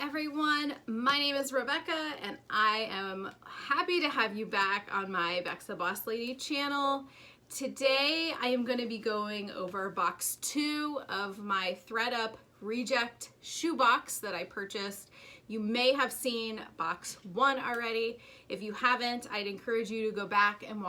everyone, my name is Rebecca and I am happy to have you back on my Bexa Boss Lady channel. Today I am going to be going over box 2 of my Thredup reject shoebox that I purchased. You may have seen box 1 already. If you haven't, I'd encourage you to go back and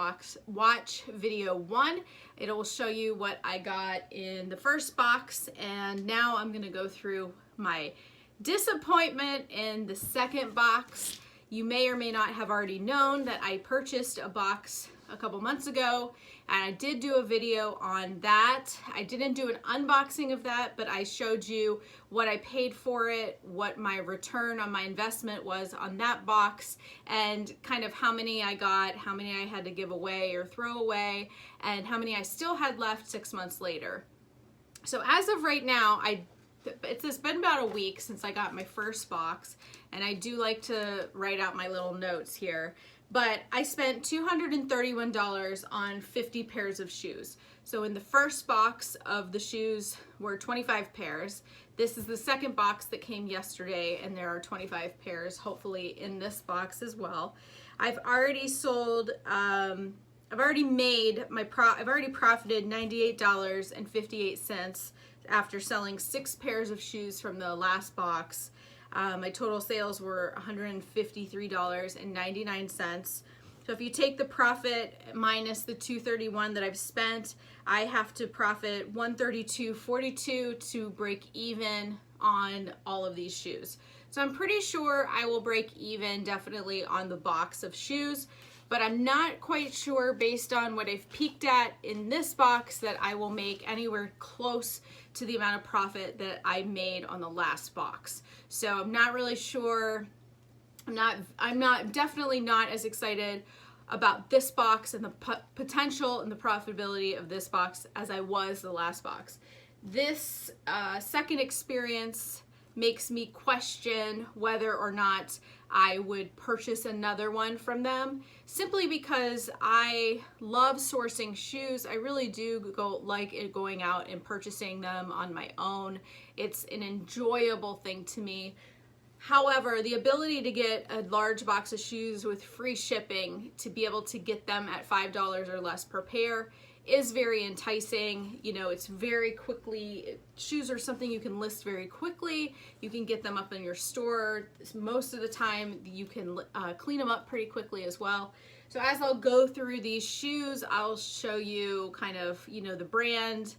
watch video 1. It will show you what I got in the first box, and now I'm going to go through my disappointment in the second box. You may or may not have already known that I purchased a box a couple months ago, and I did do a video on that. I didn't do an unboxing of that, but I showed you what I paid for it, what my return on my investment was on that box, and kind of how many I got, how many I had to give away or throw away, and how many I still had left 6 months later. So as of right now, it's been about a week since I got my first box, and I do like to write out my little notes here. But I spent $231 on 50 pairs of shoes. So in the first box of the shoes were 25 pairs. This is the second box that came yesterday, and there are 25 pairs hopefully in this box as well. I've already sold, I've already profited $98.58 after selling 6 pairs of shoes from the last box. My total sales were $153.99. So if you take the profit minus the $231 that I've spent, I have to profit $132.42 to break even on all of these shoes. So I'm pretty sure I will break even definitely on the box of shoes, but I'm not quite sure based on what I've peeked at in this box that I will make anywhere close to the amount of profit that I made on the last box. So I'm not really sure. I'm definitely not as excited about this box and the potential and the profitability of this box as I was the last box. This second experience makes me question whether or not I would purchase another one from them, simply because I love sourcing shoes. I really do like going out and purchasing them on my own. It's an enjoyable thing to me. However, the ability to get a large box of shoes with free shipping, to be able to get them at $5 or less per pair, is very enticing. You know, it's very quickly, shoes are something you can list very quickly. You can get them up in your store. Most of the time you can clean them up pretty quickly as well. So as I'll go through these shoes, I'll show you kind of, you know, the brand,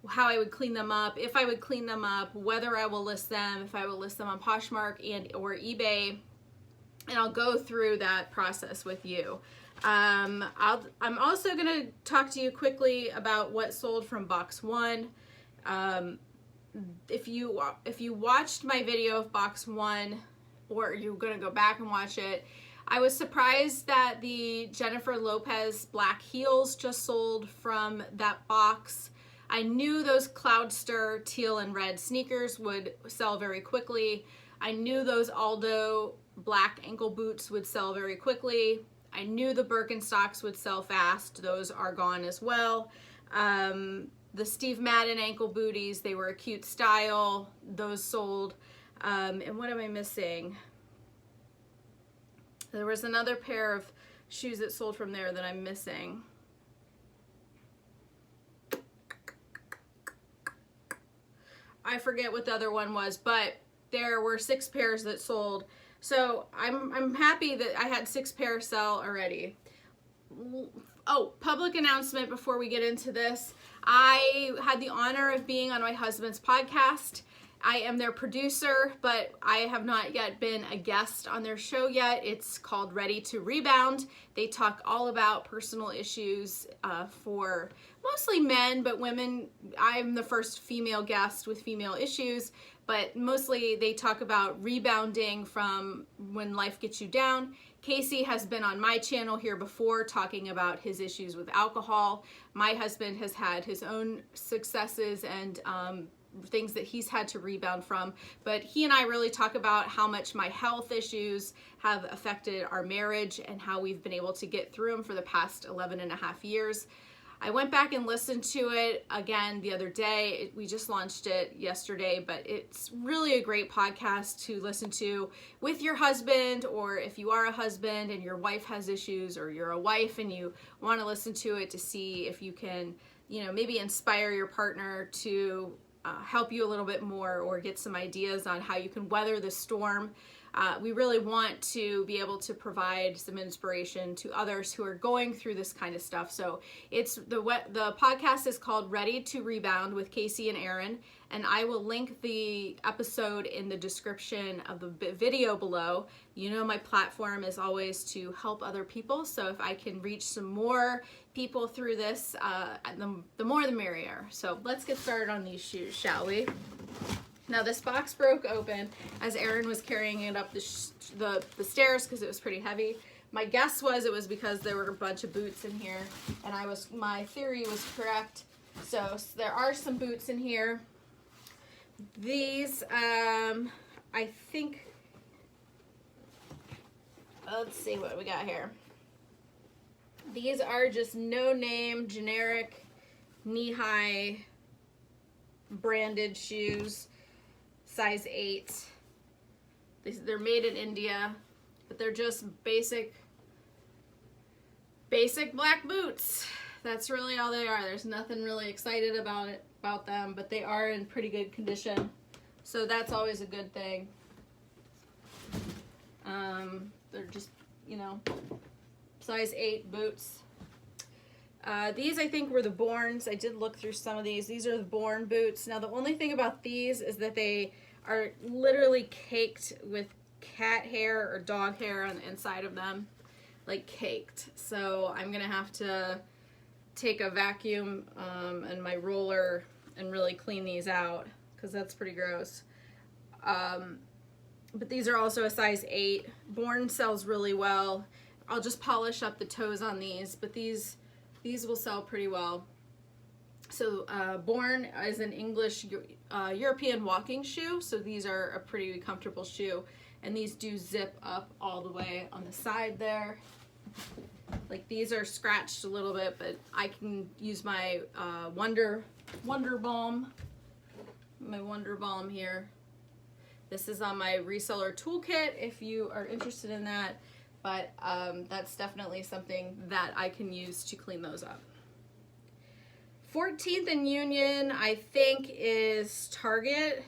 how I would clean them up, if I would clean them up, whether I will list them, if I will list them on Poshmark and or eBay, and I'll go through that process with you. I'm also going to talk to you quickly about what sold from box 1. If you watched my video of box 1, or you're going to go back and watch it, I was surprised that the Jennifer Lopez black heels just sold from that box. I knew those Cloudster teal and red sneakers would sell very quickly. I knew those Aldo black ankle boots would sell very quickly. I knew the Birkenstocks would sell fast. Those are gone as well. The Steve Madden ankle booties, they were a cute style. Those sold. And what am I missing? There was another pair of shoes that sold from there that I'm missing. I forget what the other one was, but there were 6 pairs that sold. So I'm happy that I had 6 pairs sell already. Oh, public announcement before we get into this. I had the honor of being on my husband's podcast. I am their producer, but I have not yet been a guest on their show yet. It's called Ready to Rebound. They talk all about personal issues for mostly men, but women. I'm the first female guest with female issues, but mostly they talk about rebounding from when life gets you down. Casey has been on my channel here before talking about his issues with alcohol. My husband has had his own successes and things that he's had to rebound from, but he and I really talk about how much my health issues have affected our marriage and how we've been able to get through them for the past 11 and a half years. I went back and listened to it again the other day. We just launched it yesterday, but it's really a great podcast to listen to with your husband, or if you are a husband and your wife has issues, or you're a wife and you want to listen to it to see if you can, you know, maybe inspire your partner to help you a little bit more, or get some ideas on how you can weather the storm. We really want to be able to provide some inspiration to others who are going through this kind of stuff. So it's the podcast is called Ready to Rebound with Casey and Aaron, and I will link the episode in the description of the video below. You know, my platform is always to help other people, so if I can reach some more people through this, the more the merrier. So let's get started on these shoes, shall we? Now this box broke open as Aaron was carrying it up the stairs because it was pretty heavy. My guess was it was because there were a bunch of boots in here, and my theory was correct. So there are some boots in here. These, I think, let's see what we got here. These are just no-name, generic, knee-high branded shoes. Size 8. They're made in India, but they're just basic black boots. That's really all they are. There's nothing really excited about them, but they are in pretty good condition. So that's always a good thing. They're just, you know, size 8 boots. These I think were the Borns. I did look through some of these. These are the Born boots. Now the only thing about these is that they are literally caked with cat hair or dog hair on the inside of them, like caked. So I'm gonna have to take a vacuum and my roller and really clean these out, because that's pretty gross. But these are also a size 8. Born sells really well. I'll just polish up the toes on these, but these will sell pretty well. So Born is an English European walking shoe, so these are a pretty comfortable shoe, and these do zip up all the way on the side there. Like these are scratched a little bit, but I can use my Wonder Balm, here. This is on my reseller toolkit if you are interested in that, but that's definitely something that I can use to clean those up. 14th and Union, I think, is Target.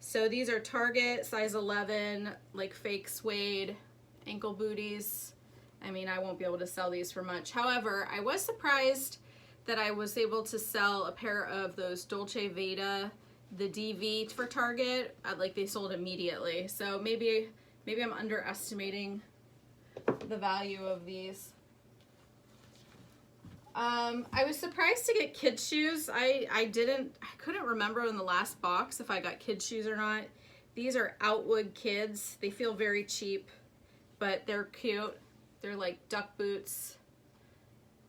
So these are Target, size 11, like fake suede ankle booties. I mean, I won't be able to sell these for much. However, I was surprised that I was able to sell a pair of those Dolce Vita, the DV for Target. Like they sold immediately. So maybe I'm underestimating the value of these. I was surprised to get kids shoes. I couldn't remember in the last box if I got kids shoes or not. These are Outwood Kids. They feel very cheap, but they're cute. They're like duck boots,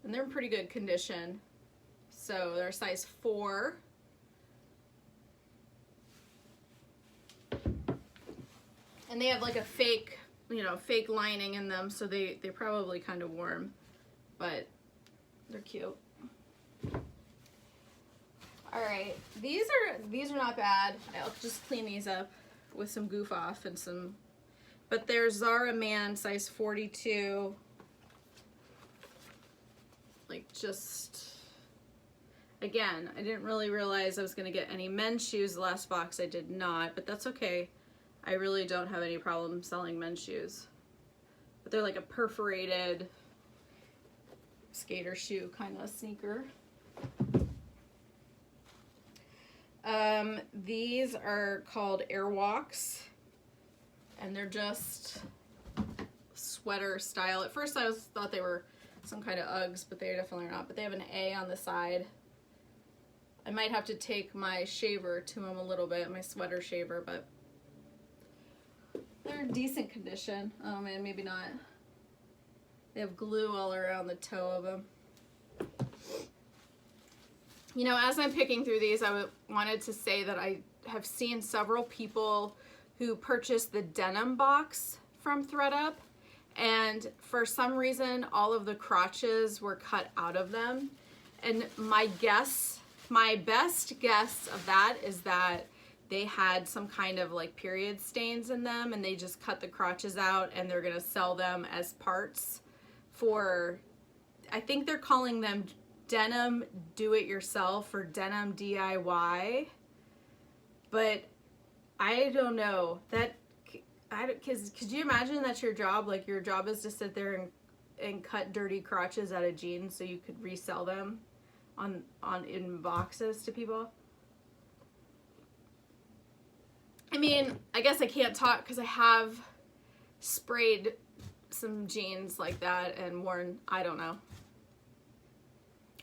and they're in pretty good condition. So they're size 4. And they have like a fake lining in them, so they're probably kind of warm, but they're cute. All right, these are not bad. I'll just clean these up with some Goof Off and some, but they're Zara Man, size 42. Like, just, again, I didn't really realize I was gonna get any men's shoes the last box. I did not, but that's okay. I really don't have any problem selling men's shoes. But they're like a perforated skater shoe kind of sneaker. These are called Airwalks, and they're just sweater style. At first I thought they were some kind of Uggs, but they definitely are not. But they have an A on the side. I might have to take my shaver to them a little bit, my sweater shaver, but they're in decent condition. Oh man, maybe not. They have glue all around the toe of them. You know, as I'm picking through these, I wanted to say that I have seen several people who purchased the denim box from Thredup, and for some reason all of the crotches were cut out of them. And my best guess of that is that they had some kind of like period stains in them, and they just cut the crotches out and they're gonna sell them as parts for, I think they're calling them denim do-it-yourself or denim DIY. But I don't know that, because could you imagine that's your job? Like your job is to sit there and cut dirty crotches out of jeans so you could resell them in boxes to people. I mean, I guess I can't talk because I have sprayed some jeans like that and worn, I don't know.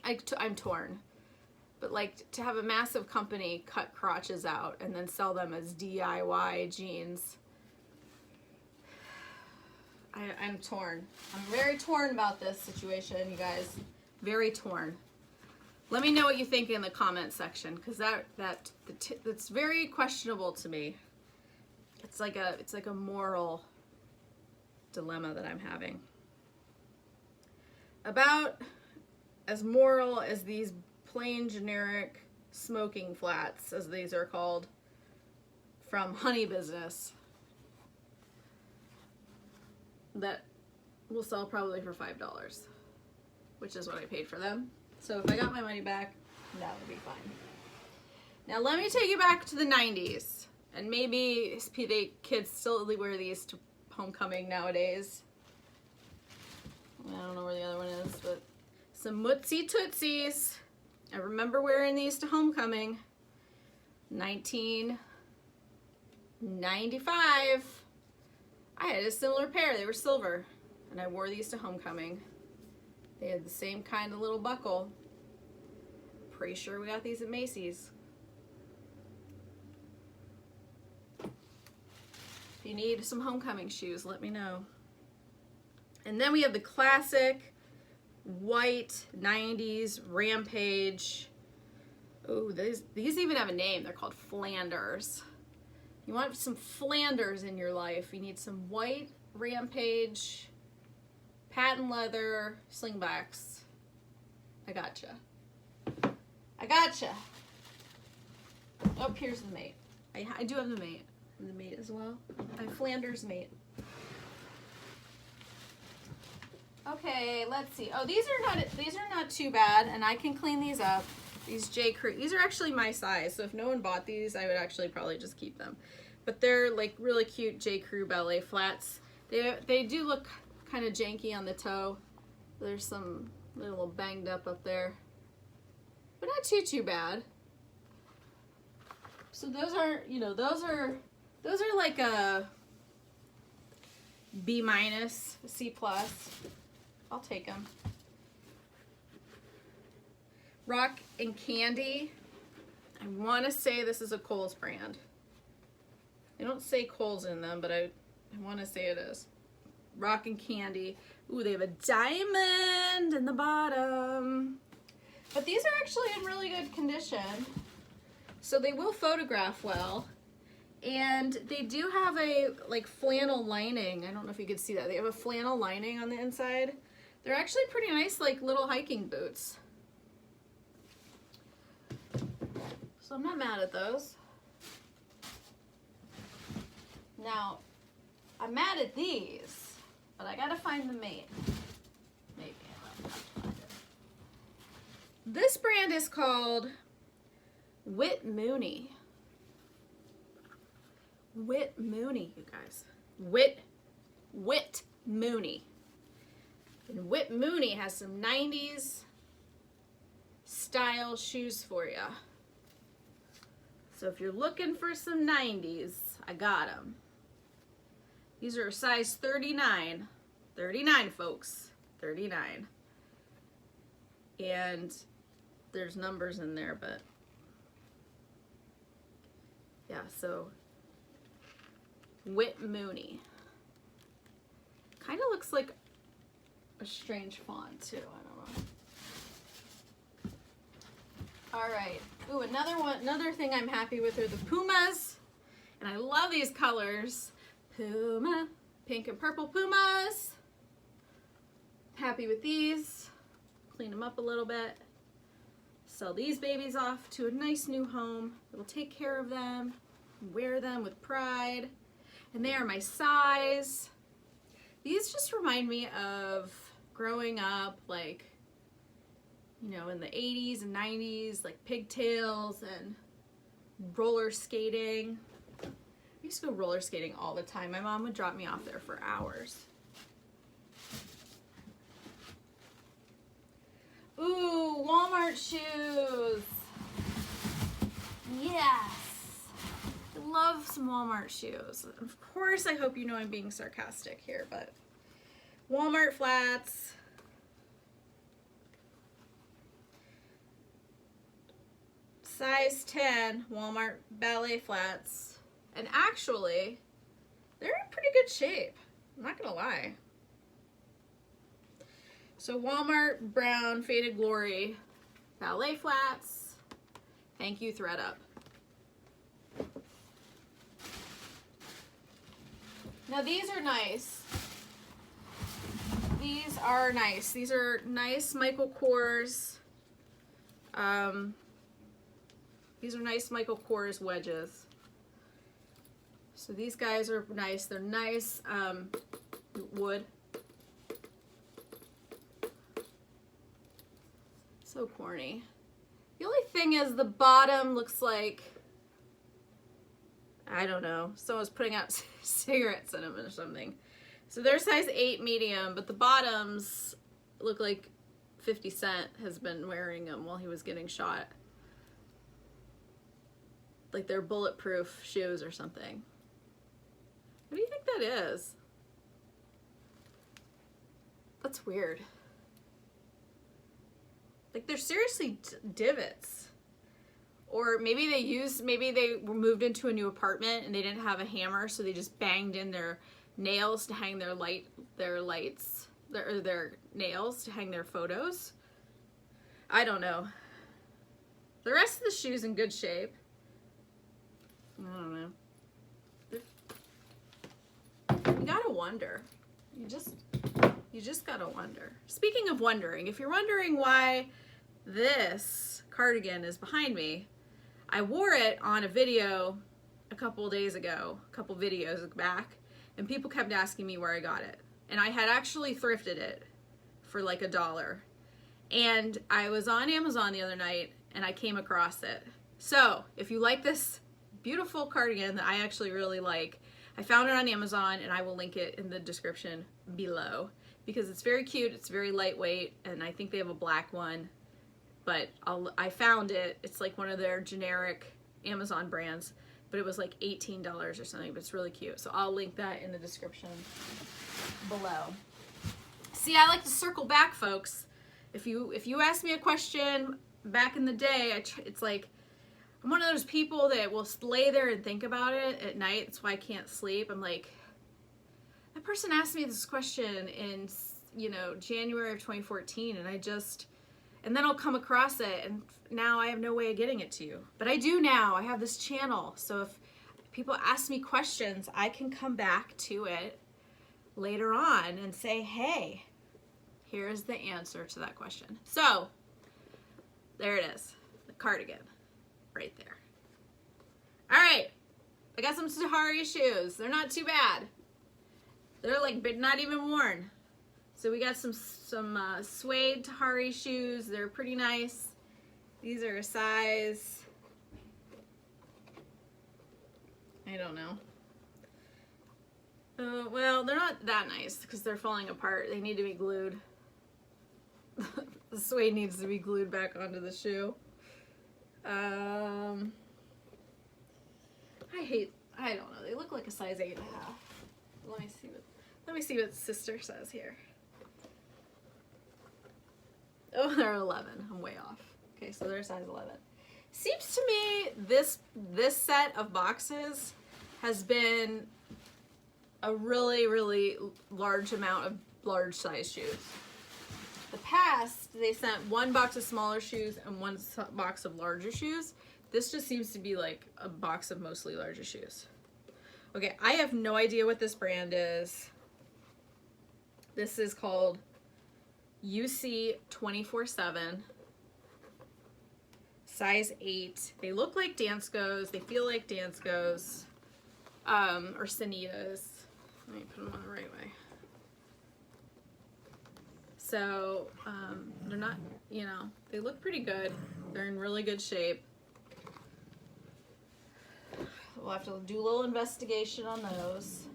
I'm torn. But like to have a massive company cut crotches out and then sell them as DIY jeans, I'm torn. I'm very torn about this situation, you guys. Very torn. Let me know what you think in the comment section, because that's very questionable to me. It's like a moral dilemma that I'm having. About as moral as these plain generic smoking flats, as these are called, from Honey Business, that will sell probably for $5, which is what I paid for them. So if I got my money back, that would be fine. Now let me take you back to the 90s, and maybe kids still wear these to homecoming nowadays. I don't know where the other one is, but some Mootsie Tootsies. I remember wearing these to homecoming. 1995. I had a similar pair. They were silver, and I wore these to homecoming. They had the same kind of little buckle. Pretty sure we got these at Macy's. If you need some homecoming shoes, let me know. And then we have the classic white 90s Rampage. Oh, these even have a name. They're called Flanders. You want some Flanders in your life. You need some white Rampage patent leather slingbacks. I gotcha. I gotcha. Oh, here's the mate. I do have the mate. The mate as well. I have Flanders mate. Okay, let's see. Oh, these are not too bad, and I can clean these up. These J. Crew. These are actually my size, so if no one bought these, I would actually probably just keep them. But they're like really cute J. Crew ballet flats. They do look kind of janky on the toe. There's some little banged up there, but not too bad. So those are, those are like a B-, C+. I'll take them. Rock and Candy. I want to say this is a Kohl's brand. They don't say Kohl's in them, but I want to say it is. Rock and Candy. Ooh, they have a diamond in the bottom. But these are actually in really good condition. So they will photograph well. And they do have a like flannel lining. I don't know if you could see that. They have a flannel lining on the inside. They're actually pretty nice, like little hiking boots. So I'm not mad at those. Now, I'm mad at these, but I gotta find the mate. Maybe I'll have to find it. This brand is called Whit Mooney. Whit Mooney, you guys. Whit Mooney. And Whit Mooney has some 90s style shoes for you. So if you're looking for some 90s, I got them. These are a size 39. 39, folks. 39. And there's numbers in there, but yeah, so Whit Mooney. Kind of looks like a strange font too. I don't know. All right. Ooh, another thing I'm happy with are the Pumas, and I love these colors. Puma, pink and purple Pumas. Happy with these. Clean them up a little bit. Sell these babies off to a nice new home. It will take care of them, wear them with pride, and they are my size. These just remind me of growing up, like, you know, in the 80s and 90s, like pigtails and roller skating. I used to go roller skating all the time. My mom would drop me off there for hours. Ooh, Walmart shoes. Yes. I love some Walmart shoes. Of course, I hope you know I'm being sarcastic here, but Walmart flats. Size 10 Walmart Ballet flats. And actually, they're in pretty good shape. I'm not gonna lie. So Walmart brown faded glory ballet flats. Thank you, Thredup. Now these are nice. These are nice. These are nice Michael Kors. These are nice Michael Kors wedges. So these guys are nice. They're nice wood. So corny. The only thing is the bottom looks like, I don't know, someone's putting out cigarettes in them or something. So they're size 8 medium, but the bottoms look like 50 Cent has been wearing them while he was getting shot. Like they're bulletproof shoes or something. What do you think that is? That's weird. Like they're seriously divots. Or maybe they were moved into a new apartment and they didn't have a hammer, so they just banged in their nails to hang their nails to hang their photos. I don't know. The rest of the shoe's in good shape. I don't know. You gotta wonder. You just gotta wonder. Speaking of wondering, if you're wondering why this cardigan is behind me, I wore it on a video a couple videos back, and people kept asking me where I got it. And I had actually thrifted it for like $1. And I was on Amazon the other night and I came across it. So if you like this beautiful cardigan that I actually really like, I found it on Amazon, and I will link it in the description below because it's very cute, it's very lightweight, and I think they have a black one, but I found it. It's like one of their generic Amazon brands, but it was like $18 or something, but it's really cute. So I'll link that in the description below. See, I like to circle back, folks. If you ask me a question back in the day, it's like, I'm one of those people that will lay there and think about it at night. That's why I can't sleep. I'm like, that person asked me this question in, you know, January of 2014, and then I'll come across it, and now I have no way of getting it to you. But I do now. I have this channel. So if people ask me questions, I can come back to it later on and say, hey, here's the answer to that question. So there it is, the cardigan. Right there. All right, I got some Tahari shoes. They're not too bad. They're like not even worn. So we got some suede Tahari shoes. They're pretty nice. These are a size, I don't know. Well, they're not that nice because they're falling apart. They need to be glued. The suede needs to be glued back onto the shoe. I don't know. They look like a size 8.5. Let me see what sister says here. Oh, they're 11. I'm way off. Okay, so they're size 11. Seems to me this set of boxes has been a really, really large amount of large size shoes. The past, they sent one box of smaller shoes and one box of larger shoes. This just seems to be like a box of mostly larger shoes. Okay, I have no idea what this brand is. This is called UC 24/7, size 8. They look like dance goes. They feel like dance goes, or Sanitas. Let me put them on the right way. So they're not, you know, they look pretty good. They're in really good shape. We'll have to do a little investigation on those.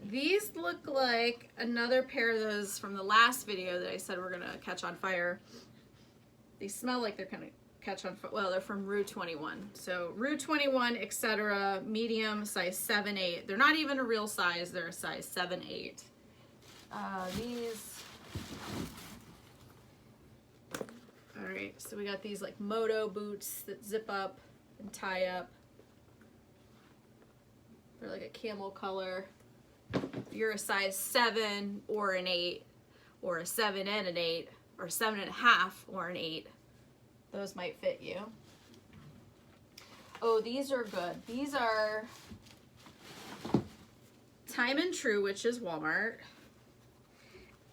These look like another pair of those from the last video that I said we're gonna catch on fire. They smell like they're gonna catch on fire. Well, they're from Rue 21. So Rue 21, etc. Medium, size 7-8. They're not even a real size. They're a size 7-8. These. All right. So we got these like moto boots that zip up and tie up. They're like a camel color. If you're a size 7 or an 8, or a 7 and an 8, or 7.5 or an 8, those might fit you. Oh, these are good. These are Time and True, which is Walmart.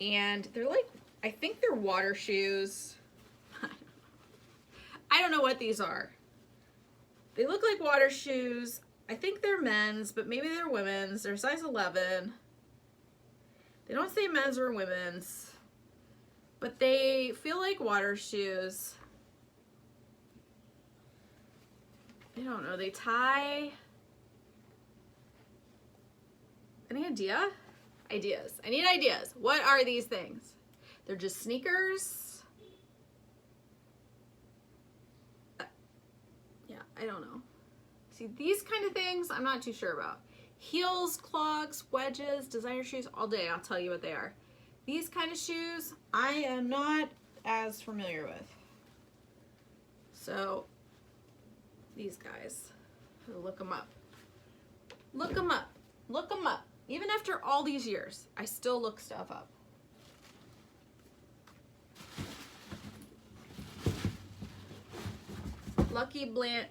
And they're like, I think they're water shoes. I don't know what these are. They look like water shoes. I think they're men's, but maybe they're women's. They're size 11. They don't say men's or women's, but they feel like water shoes. I don't know. They tie. Any idea? Ideas. I need ideas. What are these things? They're just sneakers. Yeah, I don't know. See, these kind of things, I'm not too sure about. Heels, clogs, wedges, designer shoes, all day I'll tell you what they are. These kind of shoes, I am not as familiar with. So, these guys, look them up. Look them up. Look them up. Even after all these years, I still look stuff up. Lucky Brand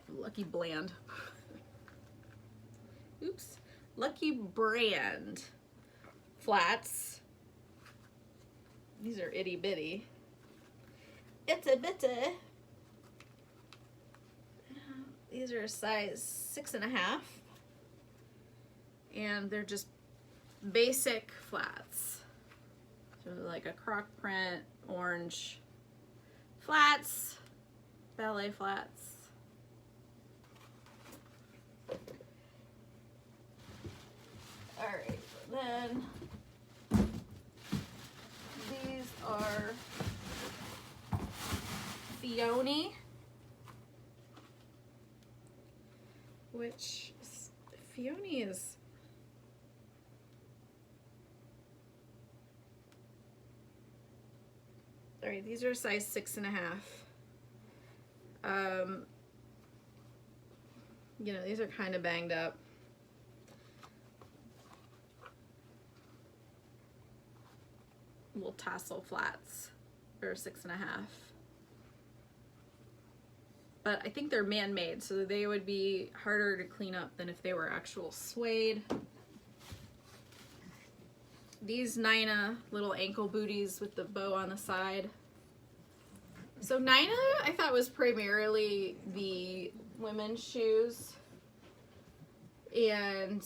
flats. These are itty bitty. It's a bitty. These are a size 6.5. And they're just basic flats. So like a croc print, orange flats, ballet flats. All right, then these are Fioni, which Fioni is. All right, these are size 6.5. You know, these are kind of banged up. Little tassel flats for 6.5. But I think they're man-made, so they would be harder to clean up than if they were actual suede. These Nina little ankle booties with the bow on the side. So Nina, I thought, was primarily the women's shoes and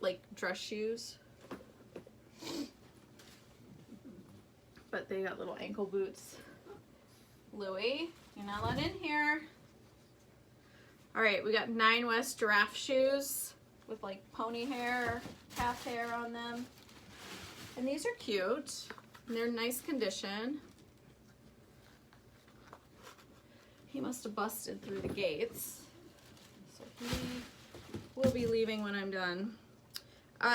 like dress shoes. But they got little ankle boots. Louis, you're not let in here. All right, we got 9 West giraffe shoes with like pony hair, calf hair on them. And these are cute. And they're in nice condition. He must have busted through the gates. So he will be leaving when I'm done.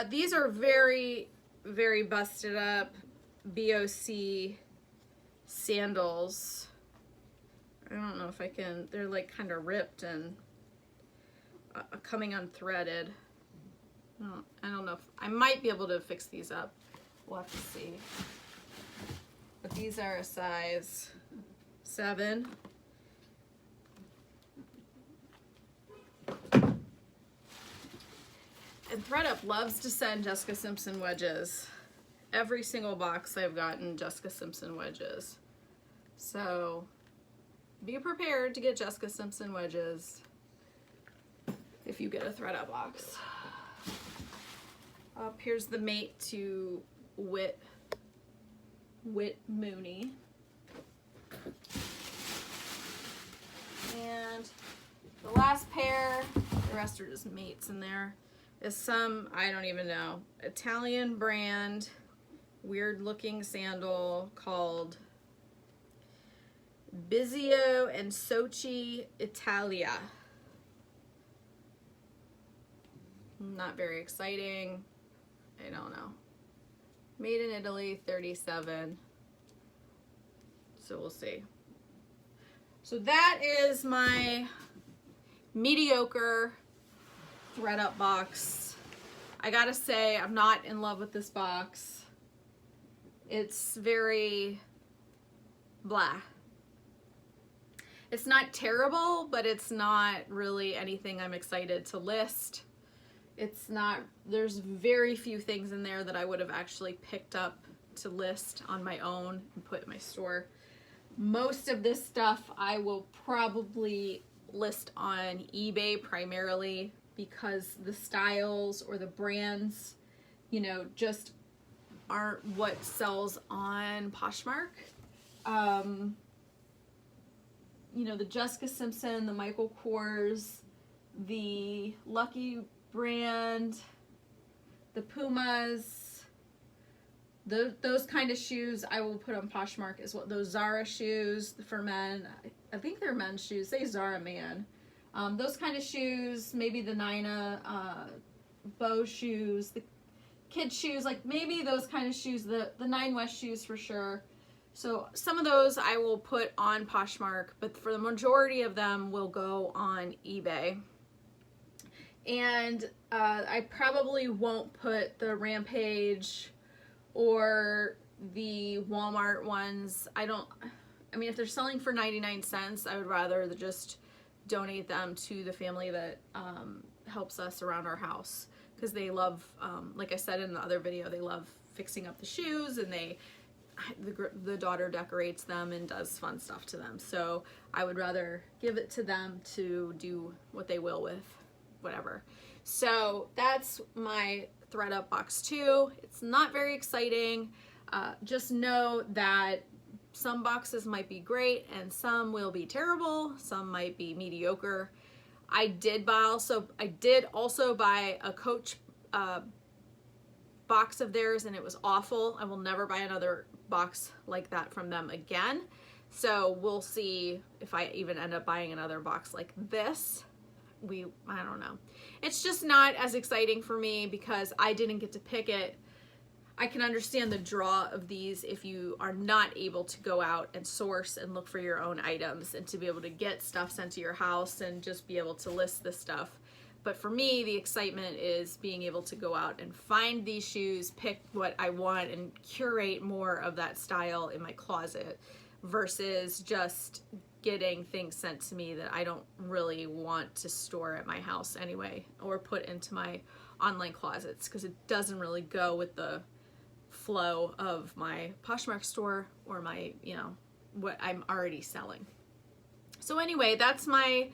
These are very, very busted up BOC sandals. I don't know if I can, they're like kind of ripped and coming unthreaded. I don't know if, I might be able to fix these up. We'll have to see. But these are a size 7. And Thredup loves to send Jessica Simpson wedges. every single box I've gotten Jessica Simpson wedges. So be prepared to get Jessica Simpson wedges if you get a Thredup box. Here's the mate to Whit Mooney. And the last pair, the rest are just mates in there, is some, I don't even know, Italian brand, weird looking sandal called Bizio and Sochi Italia. Not very exciting. I don't know. Made in Italy, 37. So we'll see. So that is my mediocre Thredup box. I gotta say, I'm not in love with this box. It's very blah. It's not terrible, but it's not really anything I'm excited to list. It's not, there's very few things in there that I would have actually picked up to list on my own and put in my store. Most of this stuff I will probably list on eBay primarily because the styles or the brands, you know, just aren't what sells on Poshmark. You know, the Jessica Simpson, the Michael Kors, the Lucky brand, the Pumas, those kind of shoes I will put on Poshmark as well. Those Zara shoes for men, I think they're men's shoes, say Zara man. Those kind of shoes, maybe the Nina bow shoes, the kid shoes, like maybe those kind of shoes, the Nine West shoes for sure. So some of those I will put on Poshmark, but for the majority of them will go on eBay. And I probably won't put the Rampage or the Walmart ones. I mean, if they're selling for 99 cents, I would rather just donate them to the family that helps us around our house, because they love, like I said in the other video, they love fixing up the shoes, and the daughter decorates them and does fun stuff to them. So I would rather give it to them to do what they will with whatever. So that's my Thredup box 2. It's not very exciting. Just know that some boxes might be great and some will be terrible. Some might be mediocre. I did also buy a Coach box of theirs, and it was awful. I will never buy another box like that from them again. So we'll see if I even end up buying another box like this. I don't know. It's just not as exciting for me because I didn't get to pick it. I can understand the draw of these if you are not able to go out and source and look for your own items and to be able to get stuff sent to your house and just be able to list this stuff. But for me, the excitement is being able to go out and find these shoes, pick what I want, and curate more of that style in my closet versus just getting things sent to me that I don't really want to store at my house anyway, or put into my online closets, because it doesn't really go with the flow of my Poshmark store or my, you know, what I'm already selling. So anyway, that's my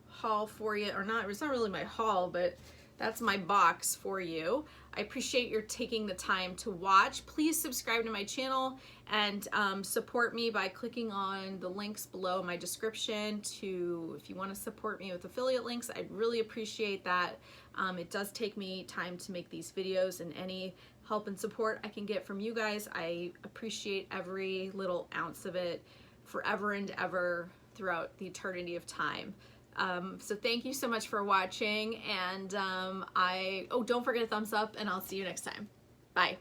haul for you, or not, it's not really my haul, but that's my box for you. I appreciate your taking the time to watch. Please subscribe to my channel and support me by clicking on the links below my description if you want to support me with affiliate links. I'd really appreciate that. It does take me time to make these videos, and any help and support I can get from you guys, I appreciate every little ounce of it forever and ever throughout the eternity of time. So thank you so much for watching, and don't forget a thumbs up, and I'll see you next time. Bye.